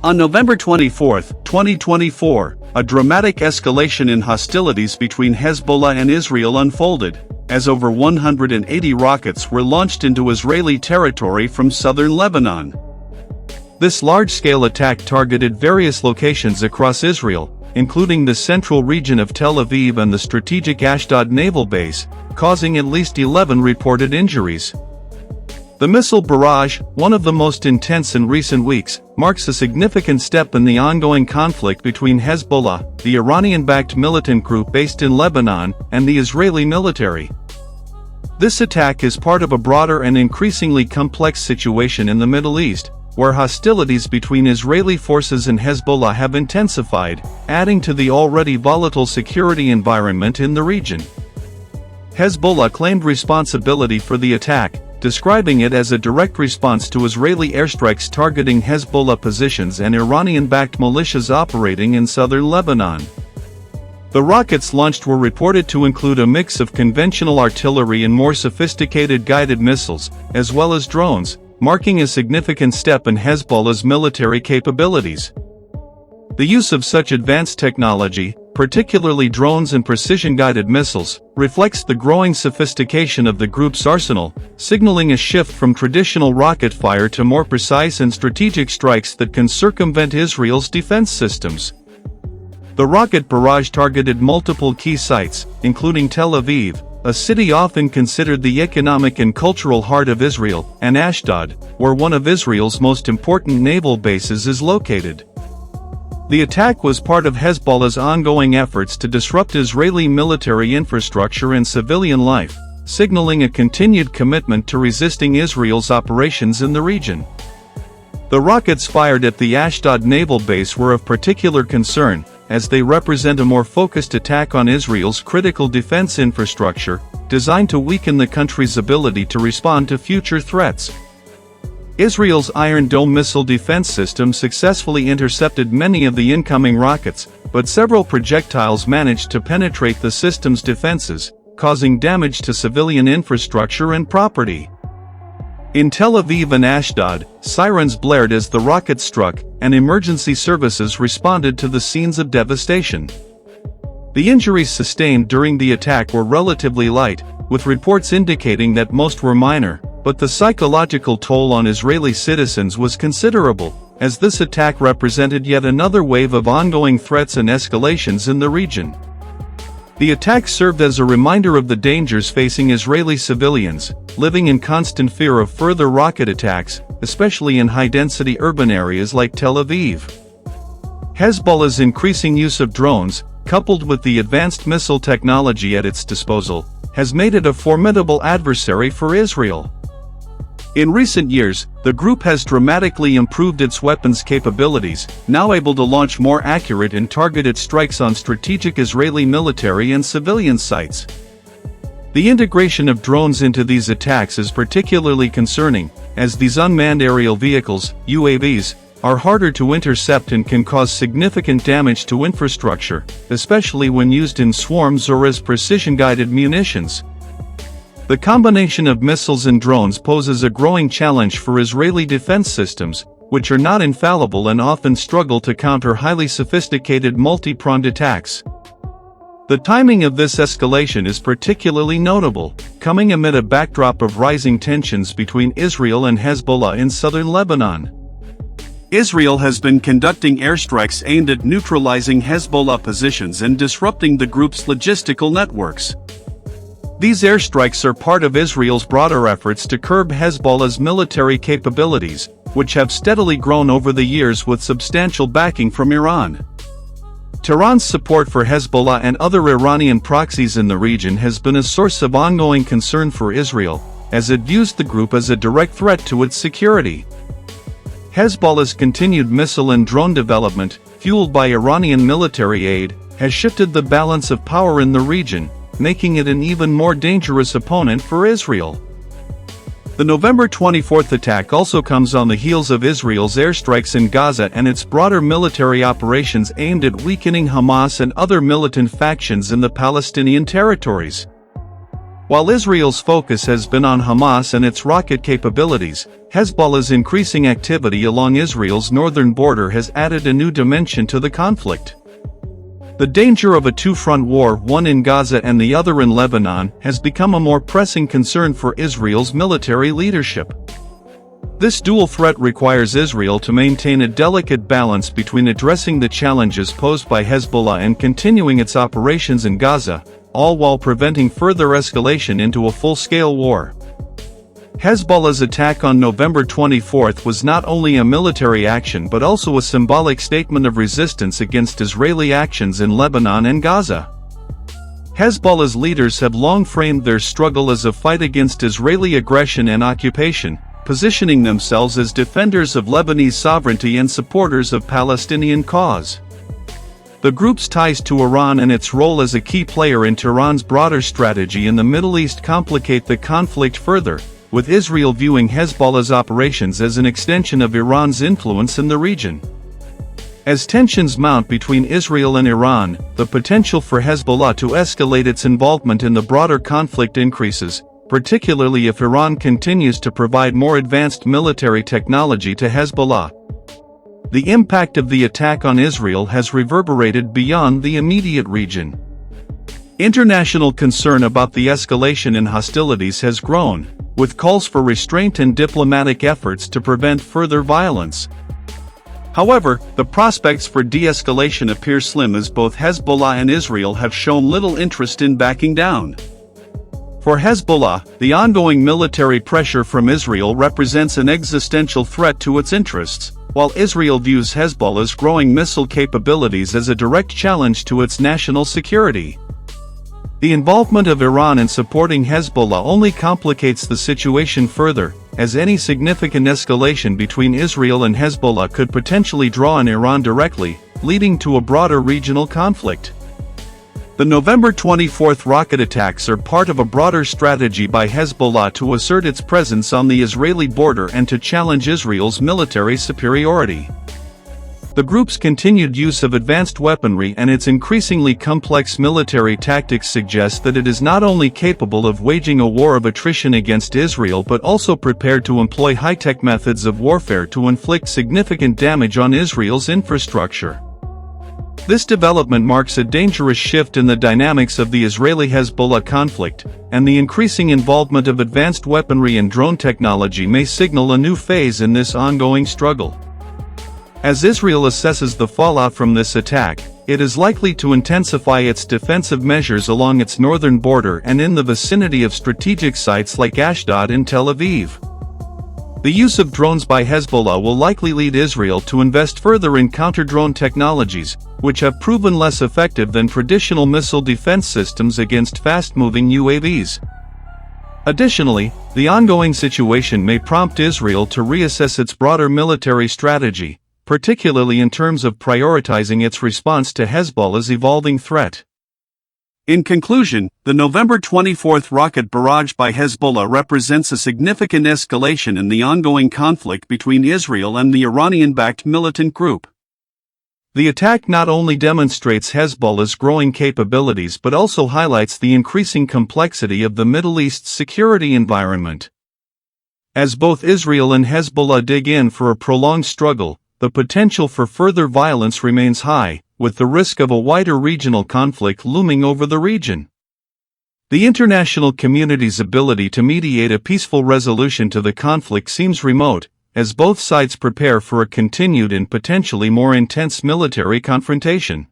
On November 24, 2024, a dramatic escalation in hostilities between Hezbollah and Israel unfolded, as over 180 rockets were launched into Israeli territory from southern Lebanon. This large-scale attack targeted various locations across Israel, including the central region of Tel Aviv and the strategic Ashdod naval base, causing at least 11 reported injuries. The missile barrage, one of the most intense in recent weeks, marks a significant step in the ongoing conflict between Hezbollah, the Iranian-backed militant group based in Lebanon, and the Israeli military. This attack is part of a broader and increasingly complex situation in the Middle East, where hostilities between Israeli forces and Hezbollah have intensified, adding to the already volatile security environment in the region. Hezbollah claimed responsibility for the attack, describing it as a direct response to Israeli airstrikes targeting Hezbollah positions and Iranian-backed militias operating in southern Lebanon. The rockets launched were reported to include a mix of conventional artillery and more sophisticated guided missiles, as well as drones, marking a significant step in Hezbollah's military capabilities. The use of such advanced technology, particularly drones and precision-guided missiles, reflects the growing sophistication of the group's arsenal, signaling a shift from traditional rocket fire to more precise and strategic strikes that can circumvent Israel's defense systems. The rocket barrage targeted multiple key sites, including Tel Aviv, a city often considered the economic and cultural heart of Israel, and Ashdod, where one of Israel's most important naval bases is located. The attack was part of Hezbollah's ongoing efforts to disrupt Israeli military infrastructure and civilian life, signaling a continued commitment to resisting Israel's operations in the region. The rockets fired at the Ashdod naval base were of particular concern, as they represent a more focused attack on Israel's critical defense infrastructure, designed to weaken the country's ability to respond to future threats. Israel's Iron Dome missile defense system successfully intercepted many of the incoming rockets, but several projectiles managed to penetrate the system's defenses, causing damage to civilian infrastructure and property. In Tel Aviv and Ashdod, sirens blared as the rockets struck, and emergency services responded to the scenes of devastation. The injuries sustained during the attack were relatively light, with reports indicating that most were minor, but the psychological toll on Israeli citizens was considerable, as this attack represented yet another wave of ongoing threats and escalations in the region. The attack served as a reminder of the dangers facing Israeli civilians, living in constant fear of further rocket attacks, especially in high-density urban areas like Tel Aviv. Hezbollah's increasing use of drones, coupled with the advanced missile technology at its disposal, has made it a formidable adversary for Israel. In recent years, the group has dramatically improved its weapons capabilities, now able to launch more accurate and targeted strikes on strategic Israeli military and civilian sites. The integration of drones into these attacks is particularly concerning, as these unmanned aerial vehicles, UAVs, are harder to intercept and can cause significant damage to infrastructure, especially when used in swarms or as precision-guided munitions. The combination of missiles and drones poses a growing challenge for Israeli defense systems, which are not infallible and often struggle to counter highly sophisticated multi-pronged attacks. The timing of this escalation is particularly notable, coming amid a backdrop of rising tensions between Israel and Hezbollah in southern Lebanon. Israel has been conducting airstrikes aimed at neutralizing Hezbollah positions and disrupting the group's logistical networks. These airstrikes are part of Israel's broader efforts to curb Hezbollah's military capabilities, which have steadily grown over the years with substantial backing from Iran. Tehran's support for Hezbollah and other Iranian proxies in the region has been a source of ongoing concern for Israel, as it views the group as a direct threat to its security. Hezbollah's continued missile and drone development, fueled by Iranian military aid, has shifted the balance of power in the region, making it an even more dangerous opponent for Israel. The November 24th attack also comes on the heels of Israel's airstrikes in Gaza and its broader military operations aimed at weakening Hamas and other militant factions in the Palestinian territories. While Israel's focus has been on Hamas and its rocket capabilities, Hezbollah's increasing activity along Israel's northern border has added a new dimension to the conflict. The danger of a two-front war, one in Gaza and the other in Lebanon, has become a more pressing concern for Israel's military leadership. This dual threat requires Israel to maintain a delicate balance between addressing the challenges posed by Hezbollah and continuing its operations in Gaza, all while preventing further escalation into a full-scale war. Hezbollah's attack on November 24 was not only a military action but also a symbolic statement of resistance against Israeli actions in Lebanon and Gaza. Hezbollah's leaders have long framed their struggle as a fight against Israeli aggression and occupation, positioning themselves as defenders of Lebanese sovereignty and supporters of Palestinian cause. The group's ties to Iran and its role as a key player in Tehran's broader strategy in the Middle East complicate the conflict further, with Israel viewing Hezbollah's operations as an extension of Iran's influence in the region. As tensions mount between Israel and Iran, the potential for Hezbollah to escalate its involvement in the broader conflict increases, particularly if Iran continues to provide more advanced military technology to Hezbollah. The impact of the attack on Israel has reverberated beyond the immediate region. International concern about the escalation in hostilities has grown, with calls for restraint and diplomatic efforts to prevent further violence. However, the prospects for de-escalation appear slim as both Hezbollah and Israel have shown little interest in backing down. For Hezbollah, the ongoing military pressure from Israel represents an existential threat to its interests, while Israel views Hezbollah's growing missile capabilities as a direct challenge to its national security. The involvement of Iran in supporting Hezbollah only complicates the situation further, as any significant escalation between Israel and Hezbollah could potentially draw on Iran directly, leading to a broader regional conflict. The November 24 rocket attacks are part of a broader strategy by Hezbollah to assert its presence on the Israeli border and to challenge Israel's military superiority. The group's continued use of advanced weaponry and its increasingly complex military tactics suggest that it is not only capable of waging a war of attrition against Israel but also prepared to employ high-tech methods of warfare to inflict significant damage on Israel's infrastructure. This development marks a dangerous shift in the dynamics of the Israeli-Hezbollah conflict, and the increasing involvement of advanced weaponry and drone technology may signal a new phase in this ongoing struggle. As Israel assesses the fallout from this attack, it is likely to intensify its defensive measures along its northern border and in the vicinity of strategic sites like Ashdod and Tel Aviv. The use of drones by Hezbollah will likely lead Israel to invest further in counter-drone technologies, which have proven less effective than traditional missile defense systems against fast-moving UAVs. Additionally, the ongoing situation may prompt Israel to reassess its broader military strategy, particularly in terms of prioritizing its response to Hezbollah's evolving threat. In conclusion, the November 24 rocket barrage by Hezbollah represents a significant escalation in the ongoing conflict between Israel and the Iranian-backed militant group. The attack not only demonstrates Hezbollah's growing capabilities but also highlights the increasing complexity of the Middle East's security environment. As both Israel and Hezbollah dig in for a prolonged struggle, the potential for further violence remains high, with the risk of a wider regional conflict looming over the region. The international community's ability to mediate a peaceful resolution to the conflict seems remote, as both sides prepare for a continued and potentially more intense military confrontation.